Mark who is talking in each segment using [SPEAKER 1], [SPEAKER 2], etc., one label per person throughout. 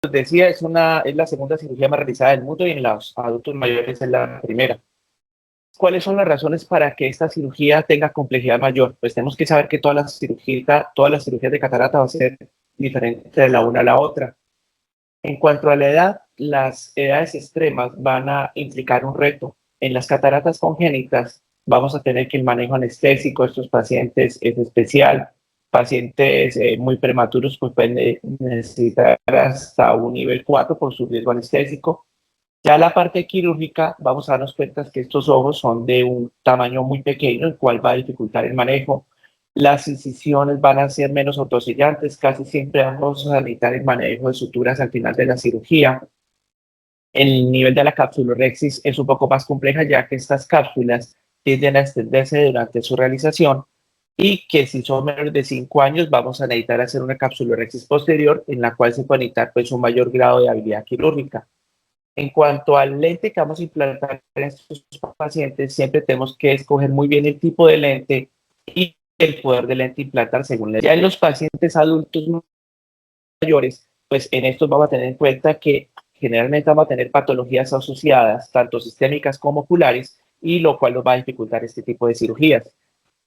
[SPEAKER 1] decía, es la segunda cirugía más realizada del mundo y en los adultos mayores es la primera. ¿Cuáles son las razones para que esta cirugía tenga complejidad mayor? Pues tenemos que saber que todas las cirugías de catarata van a ser diferentes de la una a la otra. En cuanto a la edad, las edades extremas van a implicar un reto. En las cataratas congénitas vamos a tener que el manejo anestésico de estos pacientes es especial. Pacientes muy prematuros pues pueden necesitar hasta un nivel 4 por su riesgo anestésico. Ya la parte quirúrgica, vamos a darnos cuenta que estos ojos son de un tamaño muy pequeño, el cual va a dificultar el manejo. Las incisiones van a ser menos autosellantes, casi siempre vamos a necesitar el manejo de suturas al final de la cirugía. El nivel de la capsulorhexis es un poco más compleja, ya que estas cápsulas tienden a extenderse durante su realización y que si son menores de 5 años vamos a necesitar hacer una capsulorhexis posterior en la cual se puede necesitar pues, un mayor grado de habilidad quirúrgica. En cuanto al lente que vamos a implantar en estos pacientes, siempre tenemos que escoger muy bien el tipo de lente y el poder de lente implantar según la edad. Ya en los pacientes adultos mayores, pues en estos vamos a tener en cuenta que generalmente vamos a tener patologías asociadas, tanto sistémicas como oculares, y lo cual nos va a dificultar este tipo de cirugías.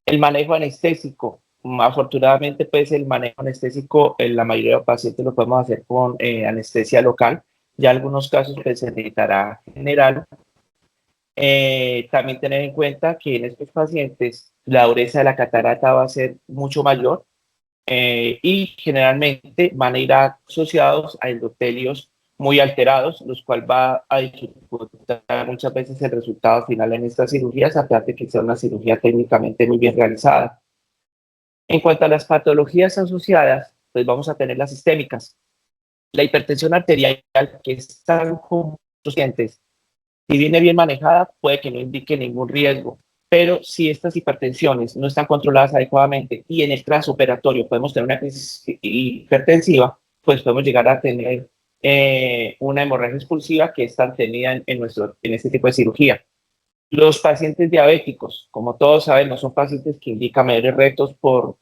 [SPEAKER 1] El manejo anestésico, afortunadamente, pues el manejo anestésico en la mayoría de los pacientes lo podemos hacer con anestesia local. Ya en algunos casos pues, se necesitará general. También tener en cuenta que en estos pacientes la dureza de la catarata va a ser mucho mayor y generalmente van a ir asociados a endotelios muy alterados, los cuales va a dificultar muchas veces el resultado final en estas cirugías, aparte de que sea una cirugía técnicamente muy bien realizada. En cuanto a las patologías asociadas, pues vamos a tener las sistémicas. La hipertensión arterial, que es tan común en los pacientes, si viene bien manejada, puede que no indique ningún riesgo. Pero si estas hipertensiones no están controladas adecuadamente y en el transoperatorio podemos tener una crisis hipertensiva, pues podemos llegar a tener una hemorragia expulsiva que es tan tenida en este tipo de cirugía. Los pacientes diabéticos, como todos sabemos, son pacientes que indican mayores retos por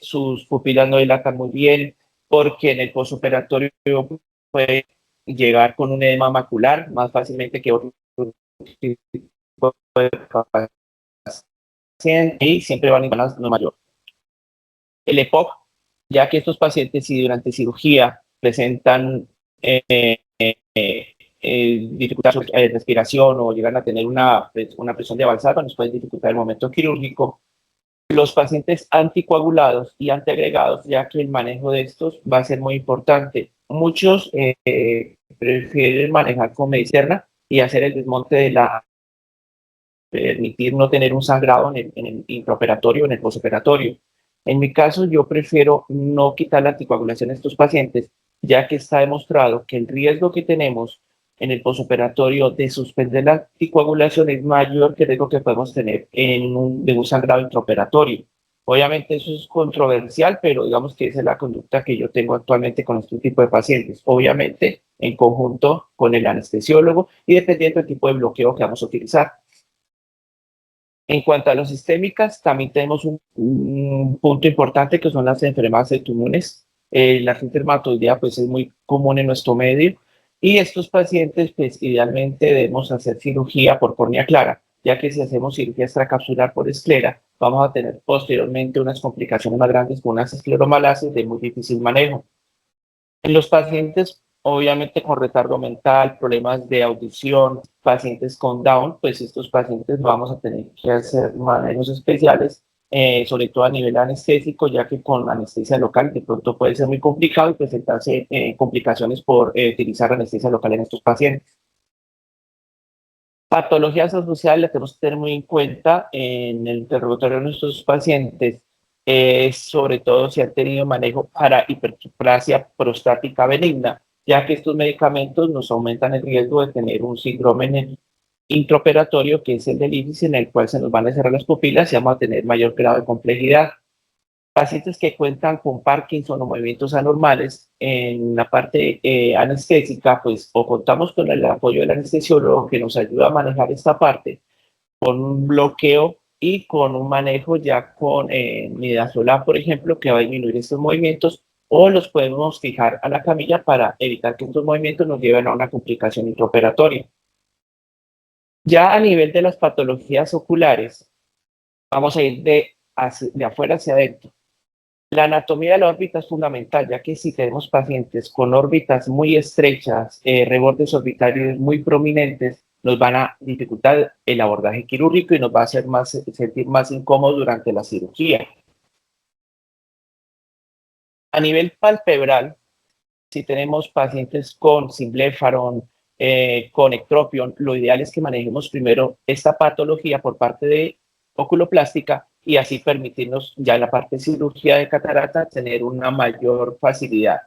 [SPEAKER 1] sus pupilas no dilatan muy bien, porque en el postoperatorio puede llegar con un edema macular más fácilmente que otro tipo de paciente y siempre van a ir no mayor. El EPOC, ya que estos pacientes si durante cirugía presentan dificultad de respiración o llegan a tener una presión de avanzada, nos puede dificultar el momento quirúrgico. Los pacientes anticoagulados y antiagregados, ya que el manejo de estos va a ser muy importante. Muchos prefieren manejar con medicina y hacer el desmonte de permitir no tener un sangrado en el intraoperatorio, en el postoperatorio. En mi caso, yo prefiero no quitar la anticoagulación a estos pacientes, ya que está demostrado que el riesgo que tenemos en el postoperatorio de suspender la anticoagulación es mayor que el riesgo que podemos tener de un sangrado intraoperatorio. Obviamente eso es controversial, pero digamos que esa es la conducta que yo tengo actualmente con este tipo de pacientes. Obviamente en conjunto con el anestesiólogo y dependiendo del tipo de bloqueo que vamos a utilizar. En cuanto a las sistémicas, también tenemos un punto importante que son las enfermedades autoinmunes. La artritis reumatoidea pues, es muy común en nuestro medio y estos pacientes pues, idealmente debemos hacer cirugía por córnea clara, ya que si hacemos cirugía extracapsular por esclera, vamos a tener posteriormente unas complicaciones más grandes con unas escleromalacias de muy difícil manejo. En los pacientes, obviamente con retardo mental, problemas de audición, pacientes con Down, pues estos pacientes vamos a tener que hacer manejos especiales, sobre todo a nivel anestésico, ya que con anestesia local de pronto puede ser muy complicado y presentarse complicaciones por utilizar anestesia local en estos pacientes. Patologías asociadas las tenemos que tener muy en cuenta en el interrogatorio de nuestros pacientes, sobre todo si han tenido manejo para hiperplasia prostática benigna, ya que estos medicamentos nos aumentan el riesgo de tener un síndrome intraoperatorio, que es el del IFIS, en el cual se nos van a cerrar las pupilas y vamos a tener mayor grado de complejidad. Pacientes que cuentan con Parkinson o movimientos anormales en la parte anestésica, pues o contamos con el apoyo del anestesiólogo que nos ayuda a manejar esta parte con un bloqueo y con un manejo ya con midazolam, por ejemplo, que va a disminuir estos movimientos o los podemos fijar a la camilla para evitar que estos movimientos nos lleven a una complicación intraoperatoria. Ya a nivel de las patologías oculares, vamos a ir de afuera hacia adentro. La anatomía de la órbita es fundamental, ya que si tenemos pacientes con órbitas muy estrechas, rebordes orbitales muy prominentes, nos van a dificultar el abordaje quirúrgico y nos va a hacer sentir más incómodos durante la cirugía. A nivel palpebral, si tenemos pacientes con simblefaron, con ectropion, lo ideal es que manejemos primero esta patología por parte de oculoplástica y así permitirnos ya en la parte de cirugía de catarata tener una mayor facilidad.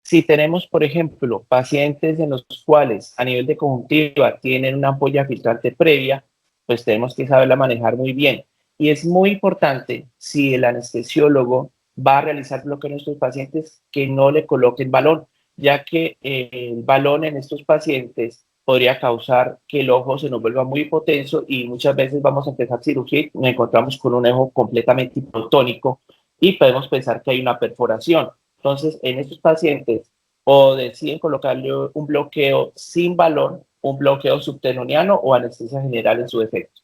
[SPEAKER 1] Si tenemos, por ejemplo, pacientes en los cuales a nivel de conjuntiva tienen una ampolla filtrante previa, pues tenemos que saberla manejar muy bien. Y es muy importante, si el anestesiólogo va a realizar bloqueo en nuestros pacientes, que no le coloque el balón, ya que el balón en estos pacientes podría causar que el ojo se nos vuelva muy hipotenso y muchas veces vamos a empezar cirugía y nos encontramos con un ojo completamente hipotónico y podemos pensar que hay una perforación. Entonces, en estos pacientes o deciden colocarle un bloqueo sin balón, un bloqueo subtenoniano o anestesia general en su defecto.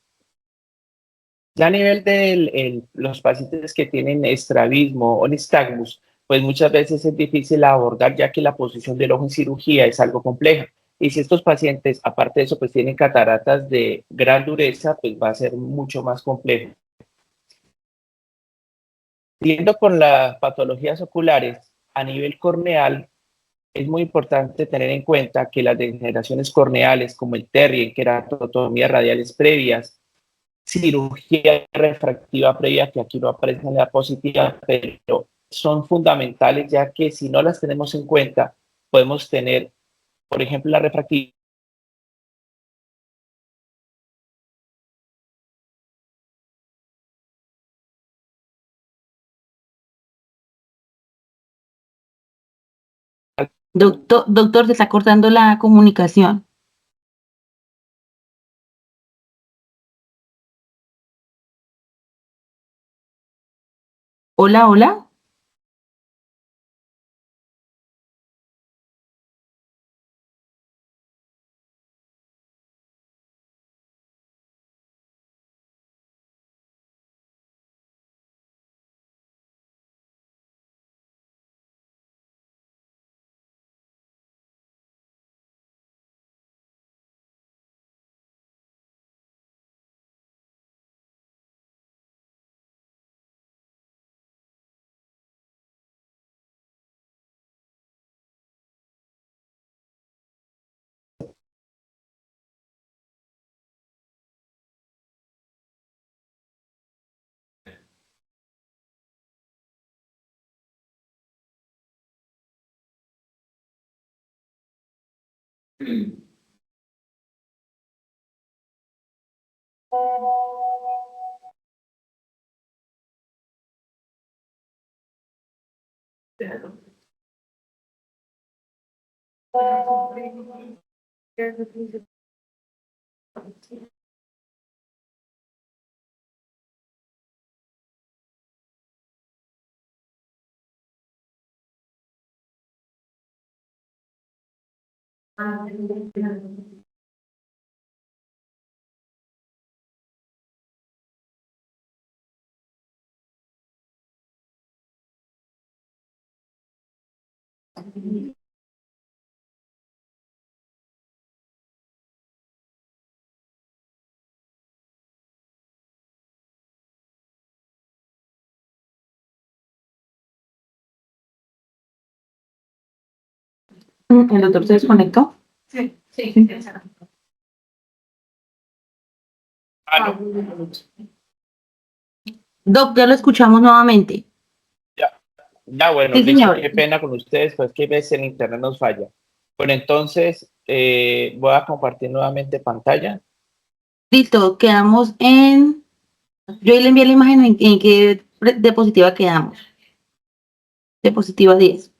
[SPEAKER 1] Ya a nivel de los pacientes que tienen estrabismo o nistagmus, pues muchas veces es difícil abordar ya que la posición del ojo en cirugía es algo compleja. Y si estos pacientes, aparte de eso, pues tienen cataratas de gran dureza, pues va a ser mucho más complejo. Siguiendo con las patologías oculares, a nivel corneal, es muy importante tener en cuenta que las degeneraciones corneales, como el TERRI, queratotomías radiales previas, cirugía refractiva previa, que aquí no aparece en la diapositiva, pero son fundamentales ya que si no las tenemos en cuenta, podemos tener, por ejemplo, la refractiva.
[SPEAKER 2] Doctor, se está cortando la comunicación. Hola, hola. ¿El doctor se desconectó? Sí, sí.
[SPEAKER 1] Ah, no,
[SPEAKER 2] Doc, ya lo escuchamos nuevamente.
[SPEAKER 1] ya, ya, bueno,
[SPEAKER 2] Sí,
[SPEAKER 1] listo,
[SPEAKER 2] señor.
[SPEAKER 1] qué pena con ustedes, pues que veces el internet nos falla. Bueno, entonces voy a compartir nuevamente pantalla.
[SPEAKER 2] Listo, quedamos en... Yo le envié la imagen en qué diapositiva quedamos. Diapositiva 10.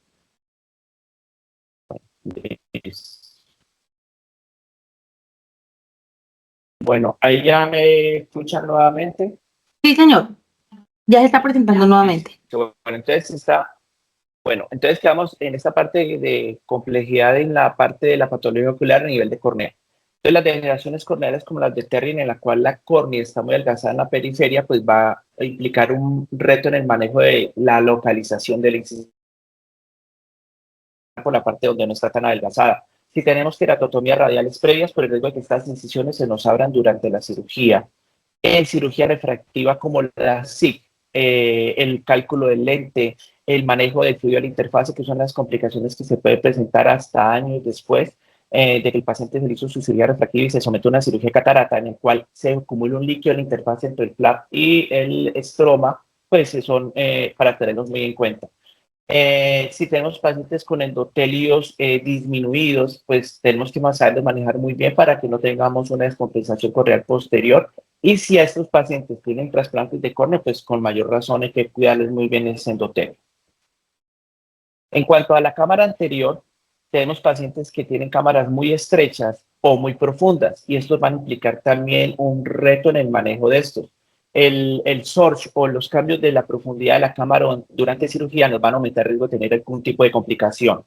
[SPEAKER 1] Bueno, ahí ya me escuchan nuevamente.
[SPEAKER 2] Sí, señor. Ya se está presentando nuevamente.
[SPEAKER 1] Bueno, entonces está. Bueno, entonces quedamos en esta parte de complejidad en la parte de la patología ocular a nivel de córnea. Entonces, las degeneraciones corneales como las de Terrien, en la cual la córnea está muy adelgazada en la periferia, pues va a implicar un reto en el manejo de la localización del incisivo por la parte donde no está tan adelgazada. Si tenemos queratotomías radiales previas, por el riesgo de que estas incisiones se nos abran durante la cirugía. En cirugía refractiva como la SIC, el cálculo del lente, el manejo del fluido de la interfase, que son las complicaciones que se pueden presentar hasta años después de que el paciente se hizo su cirugía refractiva y se somete a una cirugía catarata, en el cual se acumula un líquido en la interfase entre el flap y el estroma, pues son para tenerlos muy en cuenta. Si tenemos pacientes con endotelios disminuidos, pues tenemos que saberlos manejar muy bien para que no tengamos una descompensación corneal posterior. Y si a estos pacientes tienen trasplantes de córnea, pues con mayor razón hay que cuidarles muy bien ese endotelio. En cuanto a la cámara anterior, tenemos pacientes que tienen cámaras muy estrechas o muy profundas, y estos van a implicar también un reto en el manejo de estos. El SORCH o los cambios de la profundidad de la cámara durante cirugía nos van a aumentar el riesgo de tener algún tipo de complicación.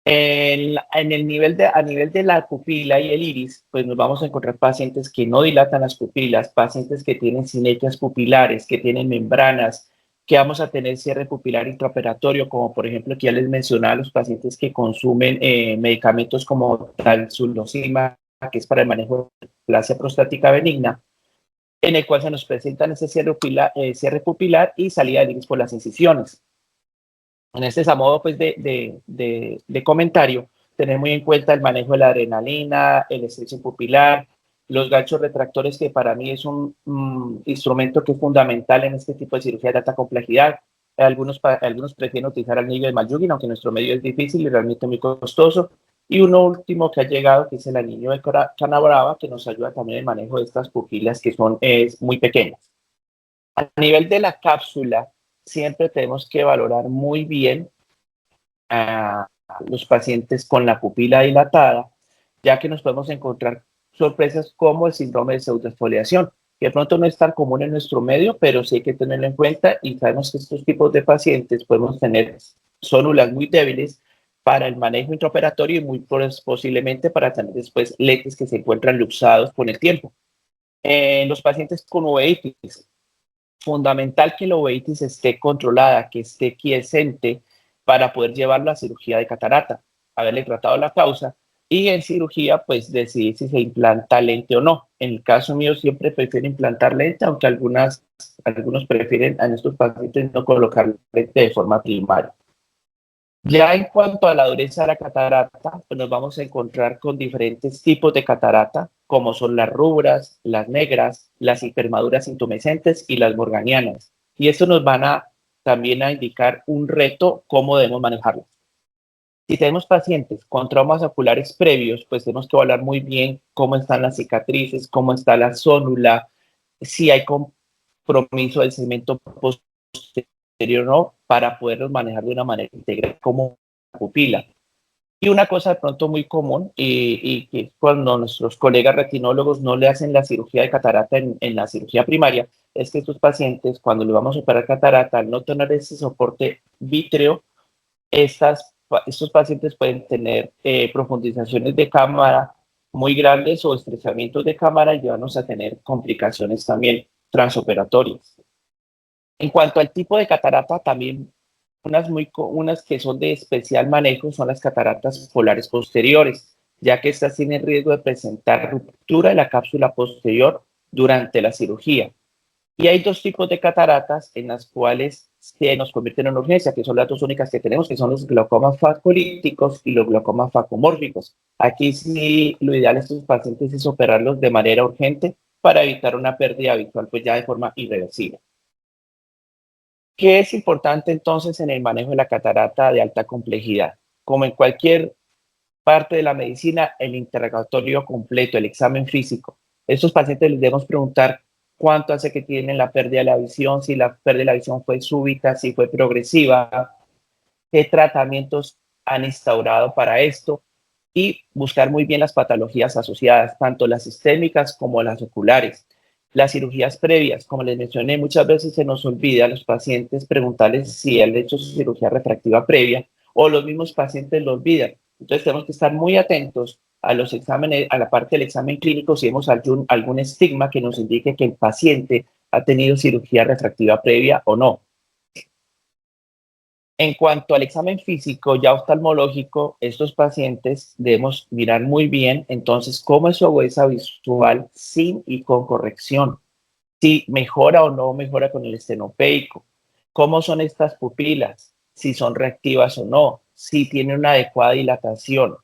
[SPEAKER 1] A nivel de la pupila y el iris, pues nos vamos a encontrar pacientes que no dilatan las pupilas, pacientes que tienen sinequias pupilares, que tienen membranas, que vamos a tener cierre pupilar intraoperatorio, como por ejemplo que ya les mencionaba, los pacientes que consumen medicamentos como talsulosima, que es para el manejo de plasia prostática benigna, en el cual se nos presentan ese cierre pupilar y salida de iris por las incisiones. En este modo pues, de comentario, tener muy en cuenta el manejo de la adrenalina, el estrecho pupilar, los ganchos retractores, que para mí es un instrumento que es fundamental en este tipo de cirugía de alta complejidad. Algunos prefieren utilizar anillo de Mayugin, aunque en nuestro medio es difícil y realmente muy costoso. Y uno último que ha llegado, que es el anillo de Canabrava, que nos ayuda también en el manejo de estas pupilas que son muy pequeñas. A nivel de la cápsula, siempre tenemos que valorar muy bien a los pacientes con la pupila dilatada, ya que nos podemos encontrar sorpresas como el síndrome de pseudoexfoliación, que de pronto no es tan común en nuestro medio, pero sí hay que tenerlo en cuenta, y sabemos que estos tipos de pacientes podemos tener zónulas muy débiles para el manejo intraoperatorio y muy posiblemente para tener después lentes que se encuentran luxados con el tiempo. En los pacientes con uveitis, fundamental que la uveitis esté controlada, que esté quiescente para poder llevarlo a cirugía de catarata, haberle tratado la causa y en cirugía pues decidir si se implanta lente o no. En el caso mío siempre prefiero implantar lente, aunque algunos prefieren a estos pacientes no colocar lente de forma primaria. Ya en cuanto a la dureza de la catarata, pues nos vamos a encontrar con diferentes tipos de catarata, como son las rubras, las negras, las hipermaduras intumescentes y las morganianas. Y eso nos van a también a indicar un reto, cómo debemos manejarlas. Si tenemos pacientes con traumas oculares previos, pues tenemos que evaluar muy bien cómo están las cicatrices, cómo está la zónula, si hay compromiso del segmento posterior o no, para poderlos manejar de una manera integral como la pupila. Y una cosa de pronto muy común, y que cuando nuestros colegas retinólogos no le hacen la cirugía de catarata en la cirugía primaria, es que estos pacientes, cuando le vamos a operar catarata, al no tener ese soporte vítreo, estos pacientes pueden tener profundizaciones de cámara muy grandes o estrechamientos de cámara y llevarnos a tener complicaciones también transoperatorias. En cuanto al tipo de catarata, también unas que son de especial manejo son las cataratas polares posteriores, ya que estas tienen riesgo de presentar ruptura de la cápsula posterior durante la cirugía. Y hay dos tipos de cataratas en las cuales se nos convierten en urgencia, que son las dos únicas que tenemos, que son los glaucomas facolíticos y los glaucomas facomórficos. Aquí sí, lo ideal de estos pacientes es operarlos de manera urgente para evitar una pérdida visual, pues ya de forma irreversible. ¿Qué es importante entonces en el manejo de la catarata de alta complejidad? Como en cualquier parte de la medicina, el interrogatorio completo, el examen físico. Estos pacientes les debemos preguntar cuánto hace que tienen la pérdida de la visión, si la pérdida de la visión fue súbita, si fue progresiva, qué tratamientos han instaurado para esto, y buscar muy bien las patologías asociadas, tanto las sistémicas como las oculares. Las cirugías previas, como les mencioné, muchas veces se nos olvida a los pacientes preguntarles si han hecho su cirugía refractiva previa o los mismos pacientes lo olvidan. Entonces tenemos que estar muy atentos a los exámenes, a la parte del examen clínico, si vemos algún estigma que nos indique que el paciente ha tenido cirugía refractiva previa o no. En cuanto al examen físico ya oftalmológico, estos pacientes debemos mirar muy bien entonces cómo es su agudeza visual sin y con corrección, si mejora o no mejora con el estenopeico, cómo son estas pupilas, si son reactivas o no, si tiene una adecuada dilatación,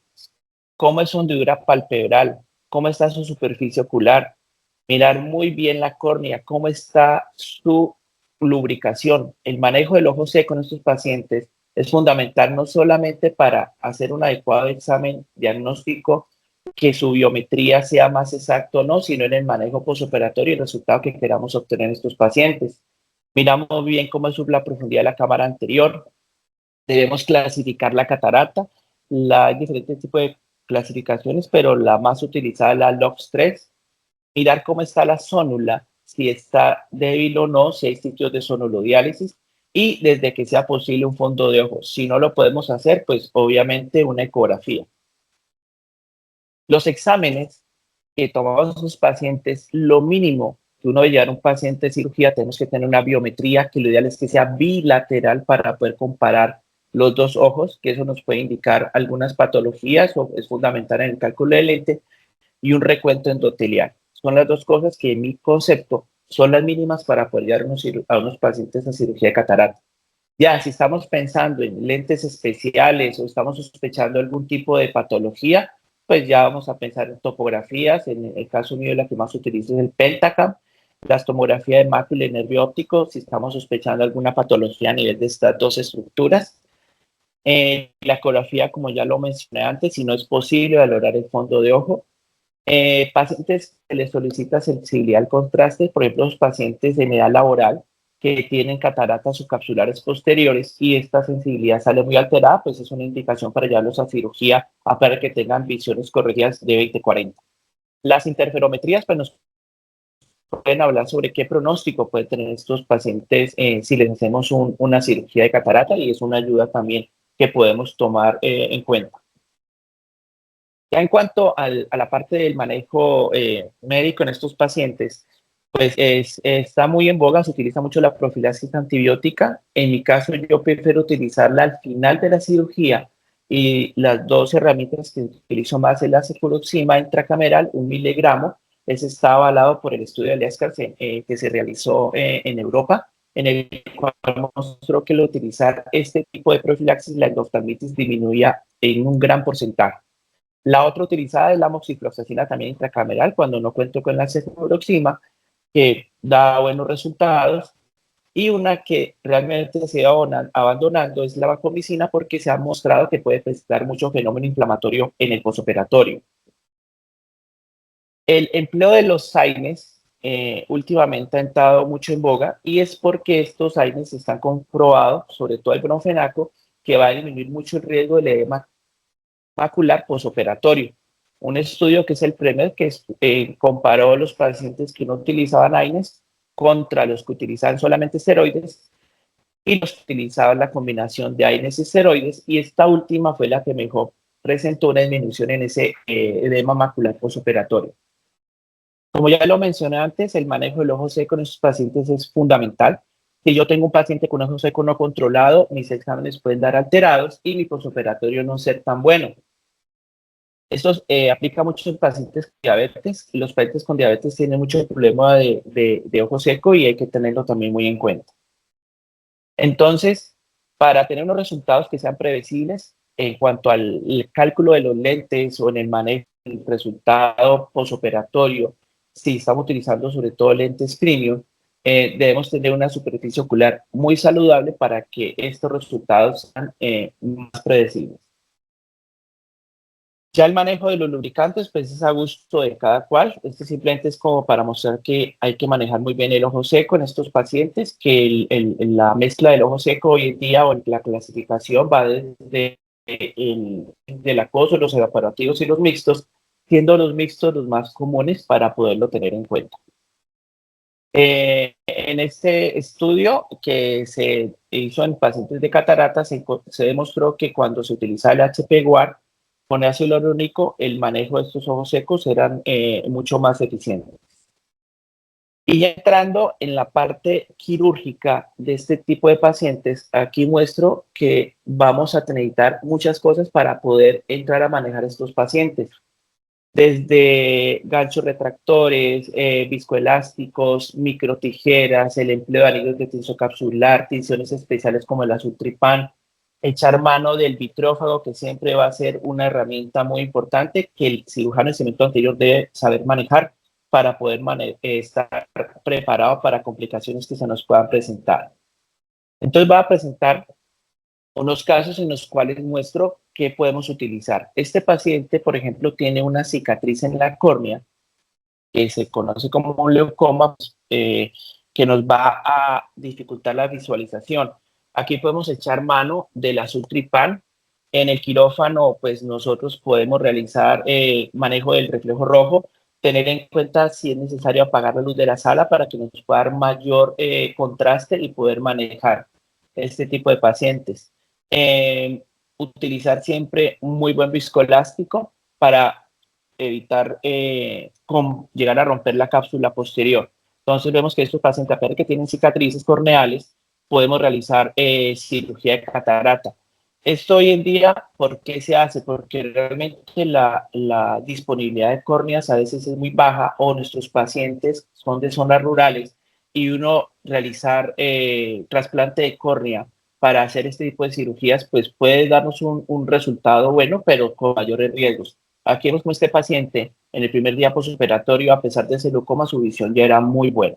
[SPEAKER 1] cómo es su hendidura palpebral, cómo está su superficie ocular, mirar muy bien la córnea, cómo está su lubricación. El manejo del ojo seco en estos pacientes es fundamental no solamente para hacer un adecuado examen diagnóstico, que su biometría sea más exacto o no, sino en el manejo postoperatorio y el resultado que queramos obtener en estos pacientes. Miramos bien cómo es la profundidad de la cámara anterior. Debemos clasificar la catarata. Hay diferentes tipos de clasificaciones, pero la más utilizada es la LOX3. Mirar cómo está la zónula, si está débil o no, si hay sitios de zonulodiálisis y desde que sea posible un fondo de ojo. Si no lo podemos hacer, pues obviamente una ecografía. Los exámenes que tomamos a sus pacientes, lo mínimo que uno debe llevar a un paciente de cirugía, tenemos que tener una biometría, que lo ideal es que sea bilateral para poder comparar los dos ojos, que eso nos puede indicar algunas patologías o es fundamental en el cálculo del lente, y un recuento endotelial. Son las dos cosas que en mi concepto son las mínimas para poder llevar a unos pacientes a cirugía de catarata. Ya, si estamos pensando en lentes especiales o estamos sospechando algún tipo de patología, pues ya vamos a pensar en topografías. En el caso mío, la que más utilizo es el Pentacam, las tomografías de mácula y nervio óptico, si estamos sospechando alguna patología a nivel de estas dos estructuras. La ecografía, como ya lo mencioné antes, si no es posible valorar el fondo de ojo. Pacientes que les solicita sensibilidad al contraste, por ejemplo, los pacientes de edad laboral que tienen cataratas subcapsulares posteriores y esta sensibilidad sale muy alterada, pues es una indicación para llevarlos a cirugía para que tengan visiones corregidas de 20/40. Las interferometrías, pues nos pueden hablar sobre qué pronóstico pueden tener estos pacientes si les hacemos una cirugía de catarata y es una ayuda también que podemos tomar en cuenta. Ya en cuanto a la parte del manejo médico en estos pacientes, pues está muy en boga, se utiliza mucho la profilaxis antibiótica. En mi caso, yo prefiero utilizarla al final de la cirugía y las dos herramientas que utilizo más es la cefuroxima intracameral, 1 miligramo. Ese está avalado por el estudio de Lescar que se realizó en Europa, en el cual mostró que al utilizar este tipo de profilaxis, la endoftalmitis disminuía en un gran porcentaje. La otra utilizada es la moxifloxacina también intracameral cuando no cuento con la cefuroxima, que da buenos resultados. Y una que realmente se va abandonando es la vancomicina porque se ha mostrado que puede presentar mucho fenómeno inflamatorio en el posoperatorio. El empleo de los AINES últimamente ha entrado mucho en boga y es porque estos AINES están comprobados, sobre todo el bromfenaco, que va a disminuir mucho el riesgo del edema macular posoperatorio. Un estudio que es el PREMED que comparó los pacientes que no utilizaban AINES contra los que utilizaban solamente esteroides y los que utilizaban la combinación de AINES y esteroides, y esta última fue la que mejor presentó una disminución en ese edema macular posoperatorio. Como ya lo mencioné antes, el manejo del ojo seco en estos pacientes es fundamental. Si yo tengo un paciente con ojo seco no controlado, mis exámenes pueden dar alterados y mi posoperatorio no ser tan bueno. Esto aplica mucho en pacientes con diabetes. Los pacientes con diabetes tienen mucho problema de ojo seco y hay que tenerlo también muy en cuenta. Entonces, para tener unos resultados que sean predecibles en cuanto al cálculo de los lentes o en el manejo del resultado posoperatorio, si estamos utilizando sobre todo lentes premium, debemos tener una superficie ocular muy saludable para que estos resultados sean más predecibles. Ya el manejo de los lubricantes, pues es a gusto de cada cual. Este simplemente es como para mostrar que hay que manejar muy bien el ojo seco en estos pacientes, que la mezcla del ojo seco hoy en día o en la clasificación va desde el acoso, los evaporativos y los mixtos, siendo los mixtos los más comunes para poderlo tener en cuenta. En este estudio que se hizo en pacientes de cataratas, se demostró que cuando se utilizaba el HP-GUAR con ácido hialurónico, el manejo de estos ojos secos eran mucho más eficientes. Y ya entrando en la parte quirúrgica de este tipo de pacientes, aquí muestro que vamos a necesitar muchas cosas para poder entrar a manejar estos pacientes. Desde ganchos retractores, viscoelásticos, microtijeras, el empleo de anillos de tensión capsular, tinciones especiales como el azultripan, echar mano del vitrófago, que siempre va a ser una herramienta muy importante que el cirujano de segmento anterior debe saber manejar para poder estar preparado para complicaciones que se nos puedan presentar. Entonces voy a presentar unos casos en los cuales muestro qué podemos utilizar. Este paciente, por ejemplo, tiene una cicatriz en la córnea que se conoce como un leucoma, que nos va a dificultar la visualización. Aquí podemos echar mano del azultripan. En el quirófano, pues nosotros podemos realizar manejo del reflejo rojo, tener en cuenta si es necesario apagar la luz de la sala para que nos pueda dar mayor contraste y poder manejar este tipo de pacientes. Utilizar siempre un muy buen viscoelástico para evitar llegar a romper la cápsula posterior. Entonces vemos que estos pacientes, a pesar de que tienen cicatrices corneales, podemos realizar cirugía de catarata. Esto hoy en día, ¿por qué se hace? Porque realmente la disponibilidad de córneas a veces es muy baja o nuestros pacientes son de zonas rurales y uno realizar trasplante de córnea para hacer este tipo de cirugías, pues puede darnos un resultado bueno, pero con mayores riesgos. Aquí vemos como este paciente en el primer día postoperatorio, a pesar de ese glaucoma, su visión ya era muy buena.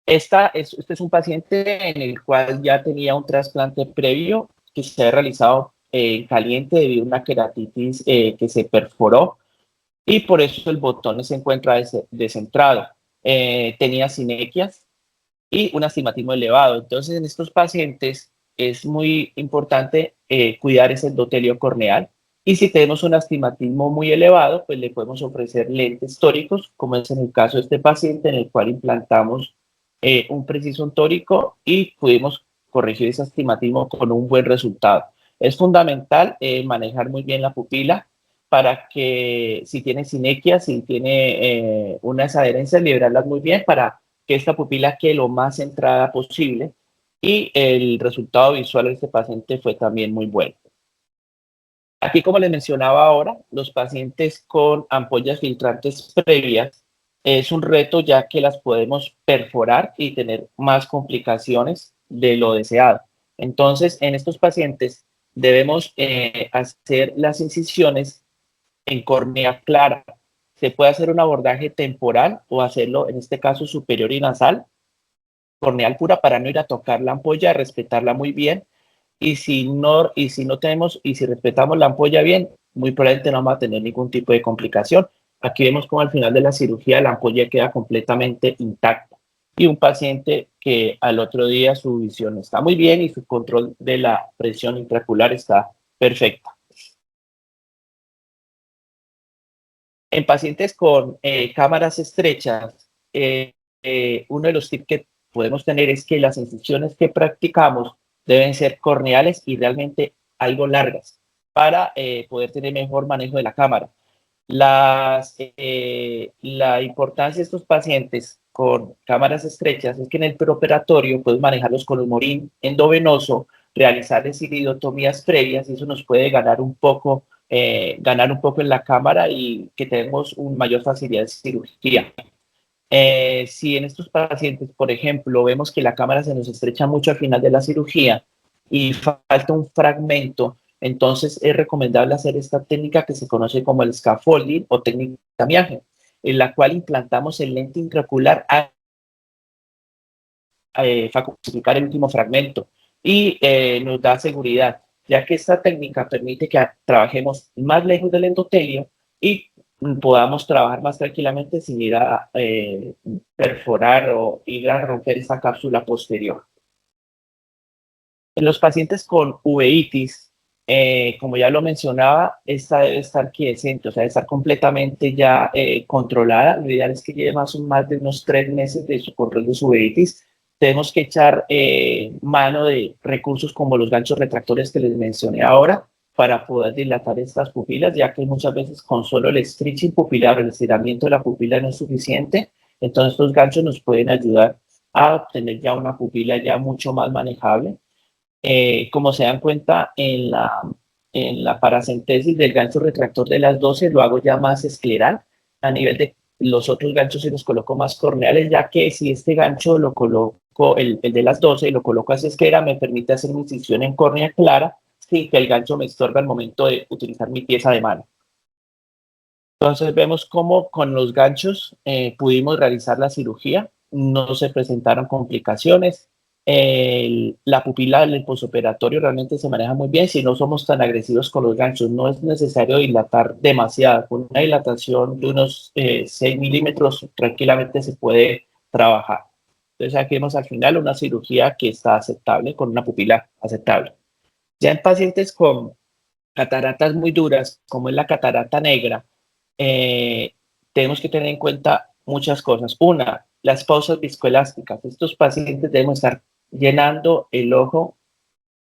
[SPEAKER 1] Este es un paciente en el cual ya tenía un trasplante previo que se ha realizado en caliente debido a una queratitis que se perforó y por eso el botón se encuentra descentrado. Tenía sinequias y un astigmatismo elevado. Entonces, en estos pacientes es muy importante cuidar ese endotelio corneal. Y si tenemos un astigmatismo muy elevado, pues le podemos ofrecer lentes tóricos, como es en el caso de este paciente, en el cual implantamos un preciso tórico y pudimos corregir ese astigmatismo con un buen resultado. Es fundamental manejar muy bien la pupila para que si tiene sinequias, si tiene unas adherencias, liberarlas muy bien para que esta pupila quede lo más centrada posible y el resultado visual de este paciente fue también muy bueno. Aquí, como les mencionaba ahora, los pacientes con ampollas filtrantes previas es un reto ya que las podemos perforar y tener más complicaciones de lo deseado. Entonces, en estos pacientes debemos hacer las incisiones en córnea clara. Se puede hacer un abordaje temporal o hacerlo, en este caso, superior y nasal, corneal pura para no ir a tocar la ampolla, respetarla muy bien. Y si respetamos la ampolla bien, muy probablemente no vamos a tener ningún tipo de complicación. Aquí vemos como al final de la cirugía la ampolla queda completamente intacta. Y un paciente que al otro día su visión está muy bien y su control de la presión intraocular está perfecta. En pacientes con cámaras estrechas, uno de los tips que podemos tener es que las incisiones que practicamos deben ser corneales y realmente algo largas para poder tener mejor manejo de la cámara. La importancia de estos pacientes con cámaras estrechas es que en el preoperatorio podemos manejarlos con humorín endovenoso, realizarles iridotomías previas y eso nos puede ganar un poco en la cámara y que tenemos una mayor facilidad de cirugía. Si en estos pacientes, por ejemplo, vemos que la cámara se nos estrecha mucho al final de la cirugía y falta un fragmento, entonces es recomendable hacer esta técnica que se conoce como el scaffolding o técnica de andamiaje, en la cual implantamos el lente intraocular a falsificar el último fragmento y nos da seguridad, ya que esta técnica permite que trabajemos más lejos del endotelio y podamos trabajar más tranquilamente sin ir a perforar o ir a romper esa cápsula posterior. En los pacientes con uveitis, como ya lo mencionaba, esta debe estar quiescente, o sea, debe estar completamente ya controlada. Lo ideal es que lleve más de unos 3 meses de su control de su uveitis. Tenemos que echar mano de recursos como los ganchos retractores que les mencioné ahora para poder dilatar estas pupilas, ya que muchas veces con solo el stretching pupilar, el estiramiento de la pupila no es suficiente. Entonces, estos ganchos nos pueden ayudar a obtener ya una pupila ya mucho más manejable. Como se dan cuenta en la paracentesis del gancho retractor de las 12, lo hago ya más escleral. A nivel de los otros ganchos sí los coloco más corneales, ya que si este gancho lo coloco, el de las 12, lo coloco hacia esclera, me permite hacer una incisión en córnea clara sin que el gancho me estorbe al momento de utilizar mi pieza de mano. Entonces vemos cómo con los ganchos pudimos realizar la cirugía, no se presentaron complicaciones, la pupila del posoperatorio realmente se maneja muy bien si no somos tan agresivos con los ganchos, no es necesario dilatar demasiado, con una dilatación de unos 6 milímetros tranquilamente se puede trabajar. Entonces aquí vemos al final una cirugía que está aceptable, con una pupila aceptable. Ya en pacientes con cataratas muy duras, como es la catarata negra, eh, tenemos que tener en cuenta muchas cosas. Una, las pausas viscoelásticas. Estos pacientes deben estar llenando el ojo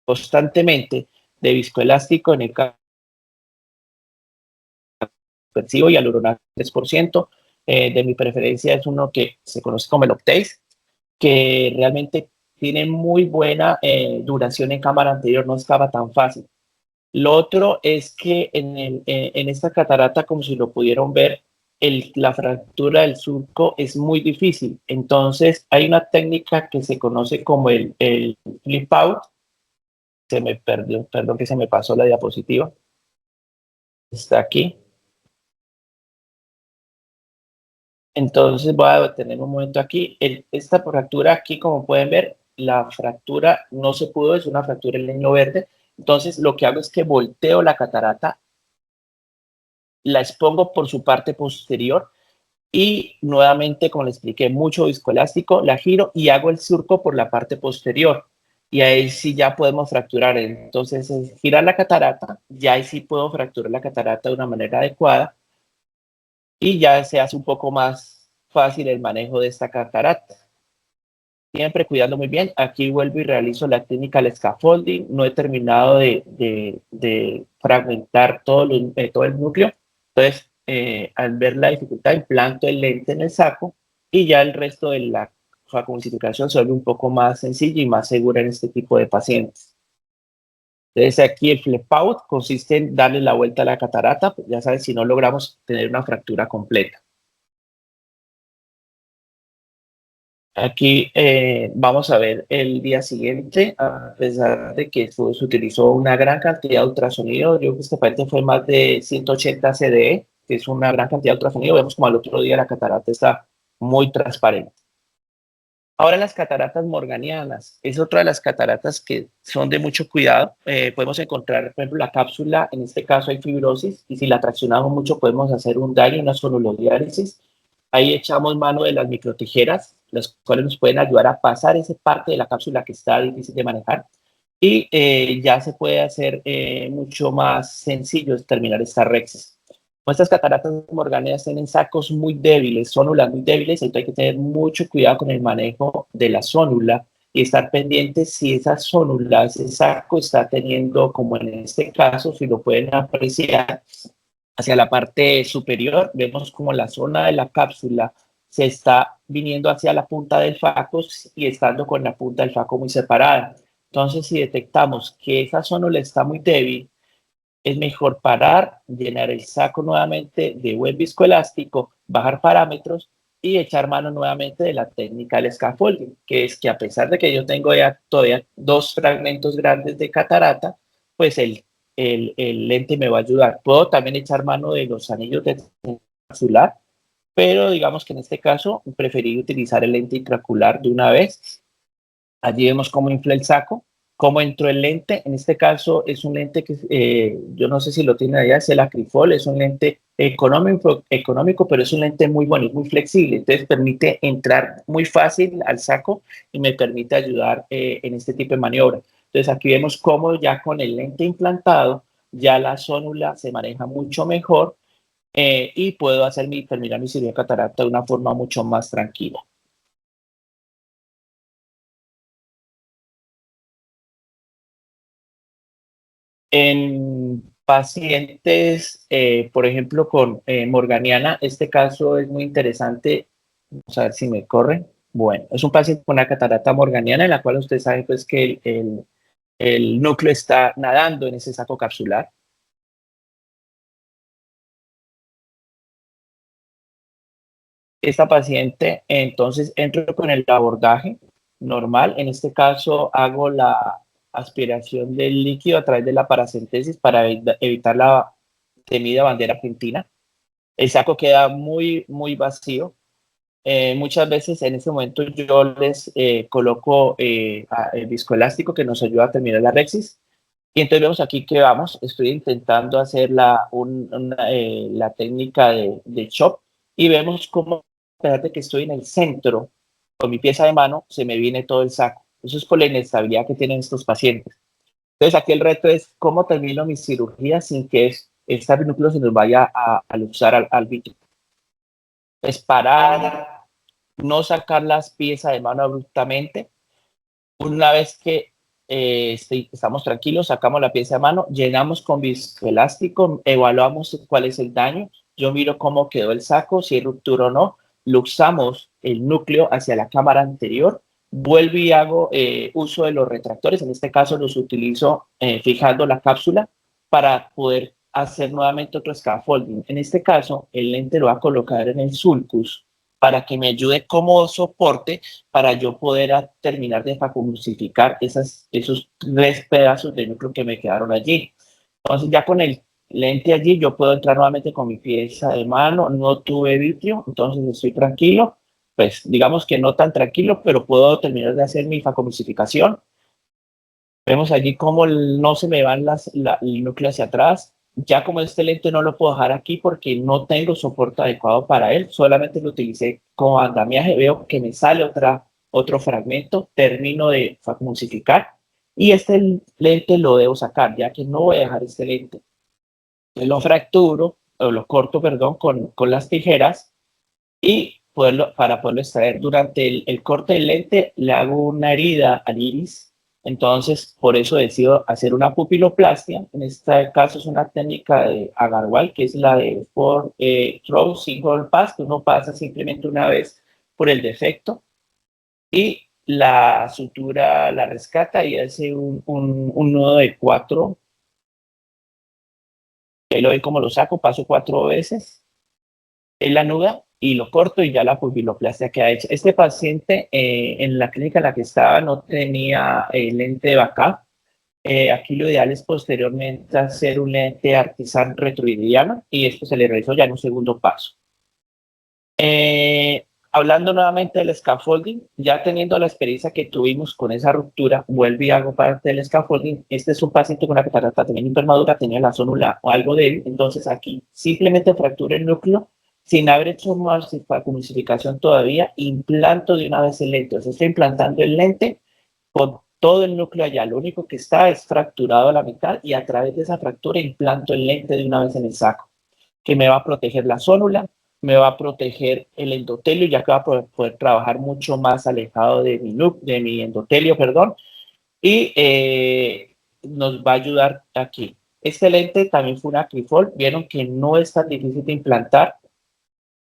[SPEAKER 1] constantemente de viscoelástico en el caso dispersivo y aluronal 3%. De mi preferencia es uno que se conoce como el Optase, que realmente tiene muy buena duración en cámara anterior, no escapa tan fácil. Lo otro es que en esta catarata, como si lo pudieron ver, la fractura del surco es muy difícil. Entonces, hay una técnica que se conoce como el flip out. Se me perdió, perdón que se me pasó la diapositiva. Está aquí. Entonces, voy a detener un momento aquí. Esta fractura aquí, como pueden ver, la fractura no se pudo, es una fractura en leño verde. Entonces, lo que hago es que volteo la catarata, la expongo por su parte posterior y nuevamente, como les expliqué, mucho viscoelástico, la giro y hago el surco por la parte posterior. Y ahí sí ya podemos fracturar. Entonces, es girar la catarata, ya ahí sí puedo fracturar la catarata de una manera adecuada y ya se hace un poco más fácil el manejo de esta catarata. Siempre cuidando muy bien. Aquí vuelvo y realizo la técnica del scaffolding. No he terminado de fragmentar todo el núcleo. Entonces, al ver la dificultad, implanto el lente en el saco y ya el resto de la facomultiplicación se vuelve un poco más sencilla y más segura en este tipo de pacientes. Entonces, aquí el flip out consiste en darle la vuelta a la catarata. Pues ya sabes, si no logramos tener una fractura completa. Aquí vamos a ver el día siguiente, a pesar de que se utilizó una gran cantidad de ultrasonido, yo creo que este paciente fue más de 180 CDE, que es una gran cantidad de ultrasonido, vemos como al otro día la catarata está muy transparente. Ahora las cataratas morganianas, es otra de las cataratas que son de mucho cuidado. Podemos encontrar, por ejemplo, la cápsula, en este caso hay fibrosis, y si la traccionamos mucho podemos hacer un daño, una sonulodiálisis. Ahí echamos mano de las microtijeras, las cuales nos pueden ayudar a pasar esa parte de la cápsula que está difícil de manejar. Y ya se puede hacer mucho más sencillo terminar estas rexes. Nuestras cataratas morganeas tienen sacos muy débiles, zónulas muy débiles, entonces hay que tener mucho cuidado con el manejo de la zónula y estar pendientes si esa zónula, ese saco está teniendo, como en este caso, si lo pueden apreciar, hacia la parte superior, vemos como la zona de la cápsula se está viniendo hacia la punta del faco y estando con la punta del faco muy separada. Entonces, si detectamos que esa zona está muy débil, es mejor parar, llenar el saco nuevamente de buen viscoelástico, bajar parámetros y echar mano nuevamente de la técnica del scaffolding, que es que a pesar de que yo tengo ya todavía 2 fragmentos grandes de catarata, pues el lente me va a ayudar. Puedo también echar mano de los anillos de capsular, pero digamos que en este caso preferí utilizar el lente intraocular de una vez. Allí vemos cómo infla el saco, cómo entró el lente. En este caso es un lente que yo no sé si lo tiene allá, es el Acrifol, es un lente económico, pero es un lente muy bueno y muy flexible. Entonces permite entrar muy fácil al saco y me permite ayudar en este tipo de maniobra. Entonces aquí vemos cómo ya con el lente implantado, ya la zónula se maneja mucho mejor y puedo terminar mi cirugía de catarata de una forma mucho más tranquila. En pacientes, por ejemplo, con morganiana, este caso es muy interesante. Vamos a ver si me corre. Bueno, es un paciente con una catarata morganiana en la cual usted sabe pues que el núcleo está nadando en ese saco capsular. Esta paciente, entonces, entro con el abordaje normal. En este caso, hago la aspiración del líquido a través de la paracentesis para evitar la temida bandera argentina. El saco queda muy vacío. Muchas veces en ese momento yo les coloco el viscoelástico que nos ayuda a terminar la rexis. Y entonces vemos aquí que vamos, estoy intentando hacer la técnica de chop y vemos cómo, a pesar de que estoy en el centro con mi pieza de mano, se me viene todo el saco. Eso es por la inestabilidad que tienen estos pacientes. Entonces aquí el reto es cómo termino mi cirugía sin que este núcleo se nos vaya a luxar al vitro. Es parar, no sacar las piezas de mano abruptamente. Una vez que estamos tranquilos, sacamos la pieza de mano, llenamos con viscoelástico, evaluamos cuál es el daño, yo miro cómo quedó el saco, si hay ruptura o no, luxamos el núcleo hacia la cámara anterior, vuelvo y hago uso de los retractores, en este caso los utilizo fijando la cápsula para poder hacer nuevamente otro scaffolding. En este caso, el lente lo va a colocar en el sulcus para que me ayude como soporte para yo poder terminar de facomulsificar esos 3 pedazos de núcleo que me quedaron allí. Entonces ya con el lente allí yo puedo entrar nuevamente con mi pieza de mano, no tuve vitrio, entonces estoy tranquilo, pues digamos que no tan tranquilo, pero puedo terminar de hacer mi facomulsificación. Vemos allí cómo no se me van el núcleo hacia atrás. Ya como este lente no lo puedo dejar aquí porque no tengo soporte adecuado para él, solamente lo utilicé como andamiaje, veo que me sale otro fragmento, termino de facmulsificar y este lente lo debo sacar, ya que no voy a dejar este lente. Lo fracturo, o lo corto, perdón, con las tijeras y para poderlo extraer. Durante el corte del lente le hago una herida al iris, entonces por eso decido hacer una pupiloplastia. En este caso es una técnica de Agarwal, que es la de throw single pass, que uno pasa simplemente una vez por el defecto y la sutura la rescata y hace un nudo de 4. Ahí lo ven como lo saco, paso 4 veces en la nuda y lo corto y ya la pupiloplastia queda hecha. Este paciente en la clínica en la que estaba no tenía lente de backup. Aquí lo ideal es posteriormente hacer un lente artisan retroidiano y esto se le realizó ya en un segundo paso. Hablando nuevamente del scaffolding, ya teniendo la experiencia que tuvimos con esa ruptura, vuelvo y hago parte del scaffolding. Este es un paciente con una catarata también hipermadura, tenía la zónula o algo de él, entonces aquí simplemente fractura el núcleo sin haber hecho más facomulsificación todavía, implanto de una vez el lente. Entonces estoy implantando el lente con todo el núcleo allá. Lo único que está es fracturado a la mitad y a través de esa fractura implanto el lente de una vez en el saco, que me va a proteger la zónula, me va a proteger el endotelio, ya que va a poder trabajar mucho más alejado de mi endotelio, perdón, y nos va a ayudar aquí. Este lente también fue un Acrifol, vieron que no es tan difícil de implantar.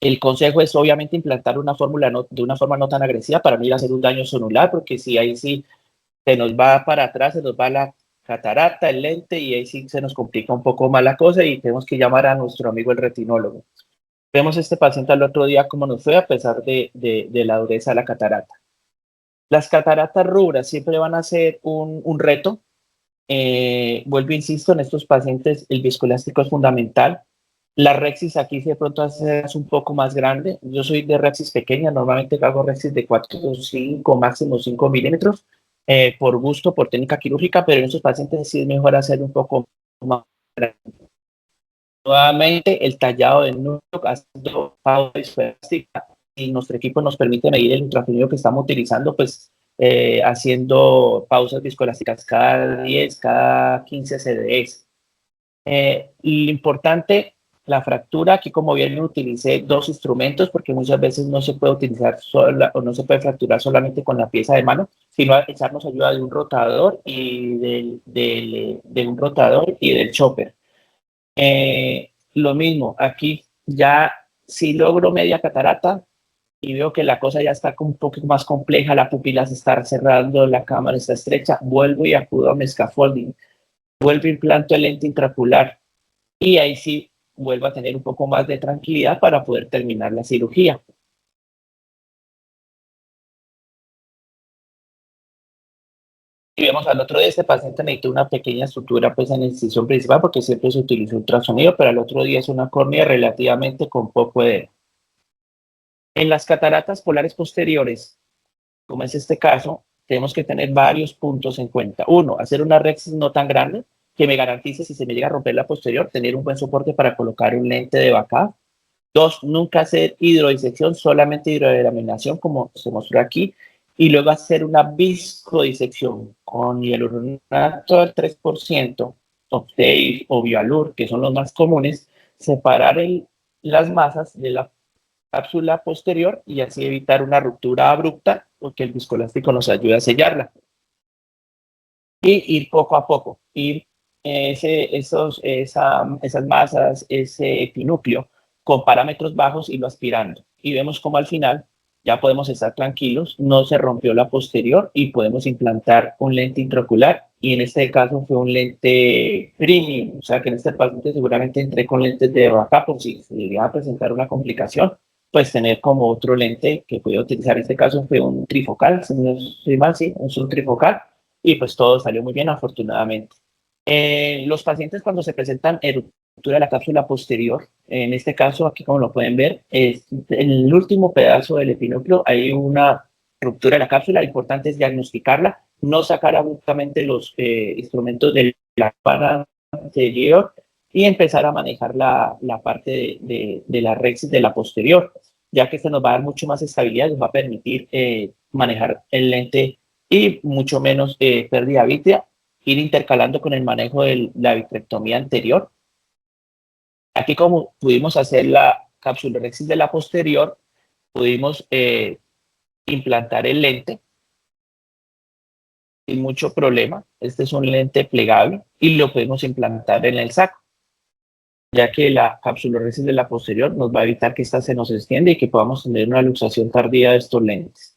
[SPEAKER 1] El consejo es obviamente implantar una fórmula de una forma no tan agresiva para no ir a hacer un daño sonular, porque si ahí sí se nos va para atrás, se nos va la catarata, el lente, y ahí sí se nos complica un poco más la cosa y tenemos que llamar a nuestro amigo el retinólogo. Vemos a este paciente al otro día cómo nos fue a pesar de la dureza de la catarata. Las cataratas rubras siempre van a ser un reto. Vuelvo, insisto, en estos pacientes el viscoelástico es fundamental. La rexis aquí de pronto es un poco más grande. Yo soy de rexis pequeña, normalmente hago rexis de 4 o 5, máximo 5 milímetros, por gusto, por técnica quirúrgica, pero en estos pacientes sí es mejor hacer un poco más grande. Nuevamente, el tallado del núcleo haciendo pausa viscoelástica y nuestro equipo nos permite medir el ultrasonido que estamos utilizando, pues haciendo pausas viscoelásticas cada 10, cada 15 CDs. Lo importante, la fractura, aquí como bien utilicé dos instrumentos porque muchas veces no se puede utilizar sola o no se puede fracturar solamente con la pieza de mano, sino echarnos ayuda de un rotador y de un rotador y del chopper. Lo mismo, aquí ya si logro media catarata y veo que la cosa ya está un poco más compleja, la pupila se está cerrando, la cámara está estrecha, vuelvo y acudo a mi scaffolding, vuelvo a implanto el lente intraocular y ahí sí vuelvo a tener un poco más de tranquilidad para poder terminar la cirugía. Y vemos al otro día, este paciente necesita una pequeña sutura pues, en la incisión principal porque siempre se utiliza ultrasonido, pero al otro día es una córnea relativamente con poco edema. En las cataratas polares posteriores, como es este caso, tenemos que tener varios puntos en cuenta. Uno, hacer una rexis no tan grande que me garantice si se me llega a romper la posterior, tener un buen soporte para colocar un lente de backup. Dos, nunca hacer hidrodisección, solamente hidrodelaminación, como se mostró aquí, y luego hacer una viscodisección con hialuronato al 3%, Optei o Bialur, que son los más comunes, separar las masas de la cápsula posterior y así evitar una ruptura abrupta, porque el viscoelástico nos ayuda a sellarla. Y ir poco a poco, ir esas masas, ese epinúcleo, con parámetros bajos y lo aspirando. Y vemos como al final ya podemos estar tranquilos, no se rompió la posterior y podemos implantar un lente intraocular. Y en este caso fue un lente premium, o sea que en este paciente seguramente entré con lentes de backup por si se llegaba a presentar una complicación, pues tener como otro lente que podía utilizar. En este caso fue un trifocal, si no estoy mal, sí, es un trifocal y pues todo salió muy bien afortunadamente. Los pacientes cuando se presentan ruptura de la cápsula posterior, en este caso aquí como lo pueden ver, en el último pedazo del epinúcleo hay una ruptura de la cápsula, lo importante es diagnosticarla, no sacar abruptamente los instrumentos de la cámara anterior y empezar a manejar la parte de la rexis de la posterior, ya que esto nos va a dar mucho más estabilidad, nos va a permitir manejar el lente y mucho menos pérdida vítrea, ir intercalando con el manejo de la vitrectomía anterior. Aquí como pudimos hacer la capsulorhexis de la posterior, pudimos implantar el lente sin mucho problema. Este es un lente plegable y lo podemos implantar en el saco, ya que la capsulorhexis de la posterior nos va a evitar que esta se nos extienda y que podamos tener una luxación tardía de estos lentes.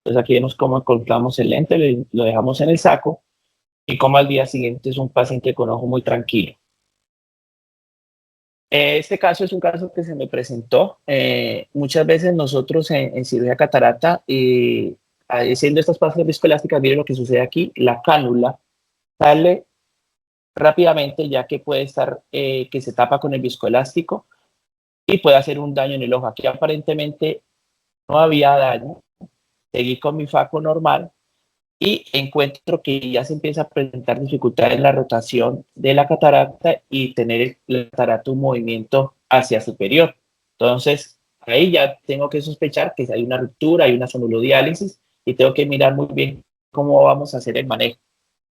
[SPEAKER 1] Entonces aquí vemos cómo encontramos el lente, lo dejamos en el saco y como al día siguiente es un paciente con ojo muy tranquilo. Este caso es un caso que se me presentó. Muchas veces nosotros en cirugía catarata, haciendo estas pasas viscoelásticas, miren lo que sucede aquí, la cánula sale rápidamente ya que puede estar, que se tapa con el viscoelástico y puede hacer un daño en el ojo. Aquí aparentemente no había daño, seguí con mi faco normal y encuentro que ya se empieza a presentar dificultad en la rotación de la catarata y tener el catarato un movimiento hacia superior. Entonces, ahí ya tengo que sospechar que hay una ruptura, hay una sonulodiálisis y tengo que mirar muy bien cómo vamos a hacer el manejo.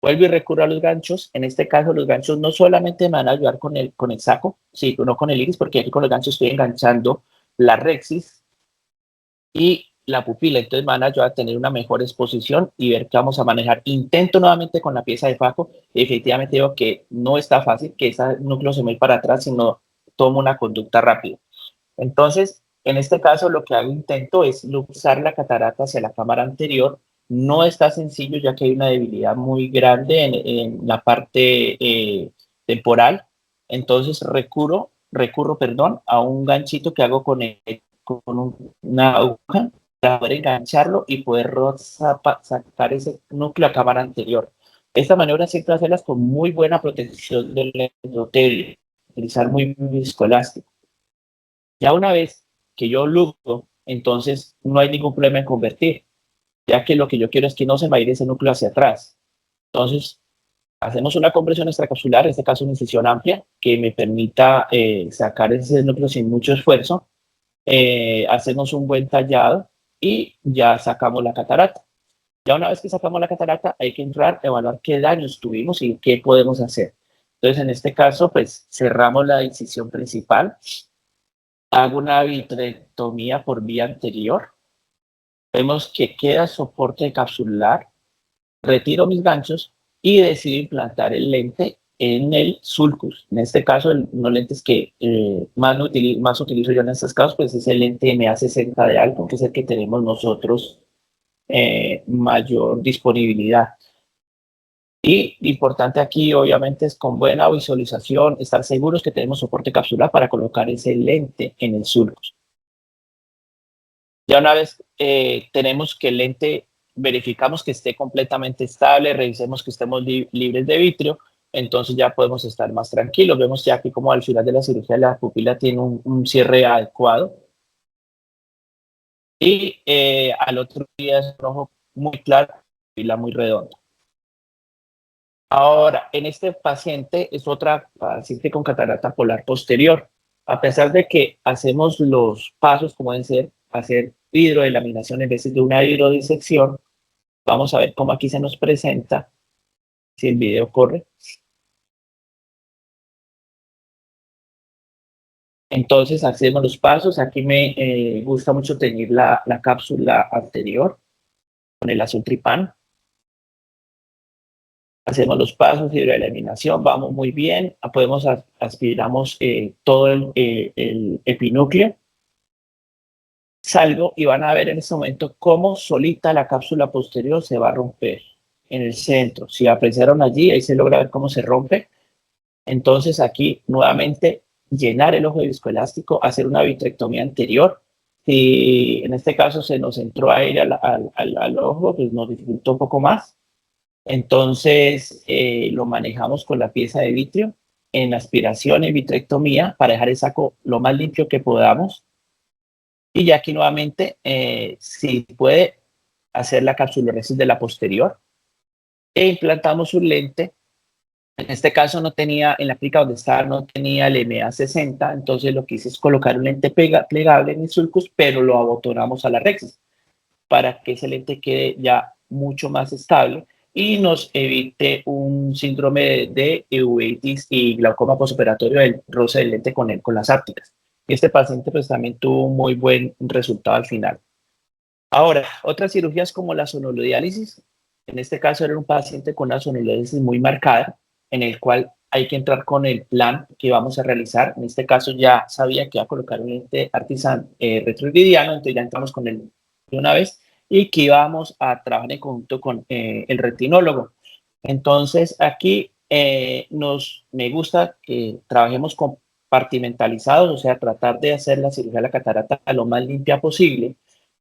[SPEAKER 1] Vuelvo y recurro a los ganchos. En este caso, los ganchos no solamente me van a ayudar con el saco, sino con el iris, porque aquí con los ganchos estoy enganchando la rexis y la pupila, entonces van a ayudar a tener una mejor exposición y ver qué vamos a manejar. Intento nuevamente con la pieza de faco y definitivamente digo que no está fácil que ese núcleo se me vaya para atrás, sino tomo una conducta rápida. Entonces, en este caso lo que hago intento es luxar la catarata hacia la cámara anterior. No está sencillo ya que hay una debilidad muy grande en la parte temporal. Entonces recurro, perdón, a un ganchito que hago con una aguja para poder engancharlo y poder sacar ese núcleo a cámara anterior. Esta maniobra siempre hacerlas con muy buena protección del endotelio, utilizar muy viscoelástico. Ya una vez que yo luxo, entonces no hay ningún problema en convertir, ya que lo que yo quiero es que no se me vaya ese núcleo hacia atrás. Entonces, hacemos una compresión extracapsular, en este caso una incisión amplia, que me permita sacar ese núcleo sin mucho esfuerzo. Hacemos un buen tallado y ya sacamos la catarata. Ya una vez que sacamos la catarata, hay que entrar a evaluar qué daños tuvimos y qué podemos hacer. Entonces, en este caso, pues cerramos la incisión principal, hago una vitrectomía por vía anterior, vemos que queda soporte capsular, retiro mis ganchos y decido implantar el lente en el sulcus. En este caso, los lentes que más utilizo yo en estos casos, pues es el lente MA60 de Alcon, que es el que tenemos nosotros mayor disponibilidad. Y importante aquí, obviamente, es con buena visualización, estar seguros que tenemos soporte capsular para colocar ese lente en el sulcus. Ya una vez tenemos que el lente, verificamos que esté completamente estable, revisemos que estemos libres de vitrio, entonces ya podemos estar más tranquilos. Vemos ya que como al final de la cirugía la pupila tiene un cierre adecuado. Y al otro día es un ojo muy claro, pupila muy redonda. Ahora, en este paciente es otra paciente con catarata polar posterior. A pesar de que hacemos los pasos, como deben ser, hacer hidrodelaminación en vez de una hidrodisección, vamos a ver cómo aquí se nos presenta, si el video corre. Entonces hacemos los pasos. Aquí me gusta mucho teñir la cápsula anterior con el azul tripán. Hacemos los pasos de hidroeliminación, vamos muy bien, podemos aspiramos todo el epinúcleo. Salgo y van a ver en este momento cómo solita la cápsula posterior se va a romper en el centro. Si apreciaron allí, ahí se logra ver cómo se rompe. Entonces aquí nuevamente llenar el ojo de viscoelástico, hacer una vitrectomía anterior. Si en este caso se nos entró aire al ojo, pues nos dificultó un poco más. Entonces lo manejamos con la pieza de vitrio en aspiración y vitrectomía para dejar el saco lo más limpio que podamos. Y ya aquí nuevamente, si puede hacer la capsuloresis de la posterior e implantamos un lente. En este caso no tenía, en la clínica donde estaba no tenía el MA60, entonces lo que hice es colocar un lente plegable en el sulcus, pero lo abotonamos a la rexis para que ese lente quede ya mucho más estable y nos evite un síndrome de uveitis y glaucoma postoperatorio del roce del lente con las ápticas. Y este paciente pues también tuvo un muy buen resultado al final. Ahora, otras cirugías como la sonolodiálisis, en este caso era un paciente con una sonolodiálisis muy marcada, en el cual hay que entrar con el plan que vamos a realizar. En este caso ya sabía que iba a colocar un lente Artisan retroiridiano, entonces ya entramos con él de una vez y que íbamos a trabajar en conjunto con el retinólogo. Entonces aquí me gusta que trabajemos compartimentalizados, o sea, tratar de hacer la cirugía de la catarata lo más limpia posible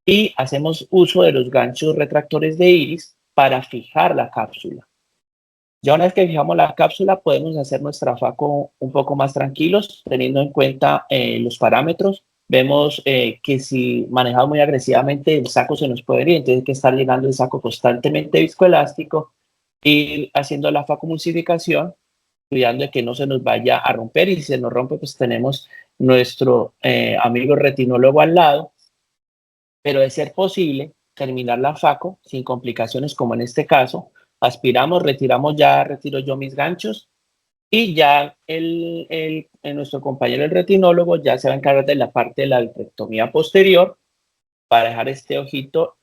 [SPEAKER 1] y hacemos uso de los ganchos retractores de iris para fijar la cápsula. Ya una vez que fijamos la cápsula, podemos hacer nuestra faco un poco más tranquilos, teniendo en cuenta los parámetros. Vemos que si manejamos muy agresivamente, el saco se nos puede ir, entonces hay que estar llenando el saco constantemente viscoelástico, ir haciendo la facomulsificación, cuidando de que no se nos vaya a romper, y si se nos rompe, pues tenemos nuestro amigo retinólogo al lado, pero de ser posible, terminar la faco sin complicaciones como en este caso. Aspiramos, retiro yo mis ganchos y ya nuestro compañero el retinólogo ya se va a encargar de la parte de la vitrectomía posterior para dejar este ojito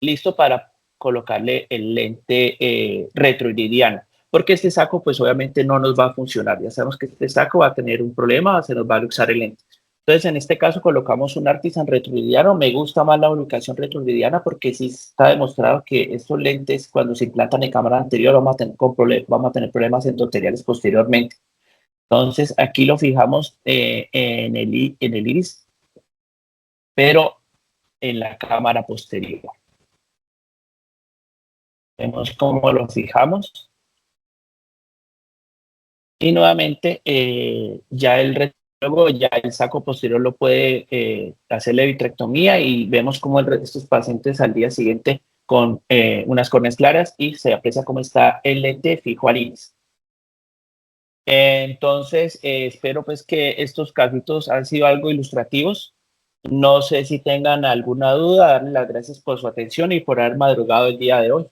[SPEAKER 1] listo para colocarle el lente retroiridiano. Porque este saco pues obviamente no nos va a funcionar. Ya sabemos que este saco va a tener un problema, se nos va a luxar el lente. Entonces, en este caso colocamos un Artisan retroiridiano. Me gusta más la ubicación retroiridiana porque sí está demostrado que estos lentes, cuando se implantan en cámara anterior, vamos a tener problemas endotheliales posteriormente. Entonces, aquí lo fijamos en el iris, pero en la cámara posterior. Vemos cómo lo fijamos. Y nuevamente, ya el saco posterior lo puede hacer la vitrectomía y vemos cómo estos pacientes al día siguiente con unas córneas claras y se aprecia cómo está el lente fijo al iris. Entonces, espero pues que estos casitos han sido algo ilustrativos No sé si tengan alguna duda, darles las gracias por su atención y por haber madrugado el día de hoy.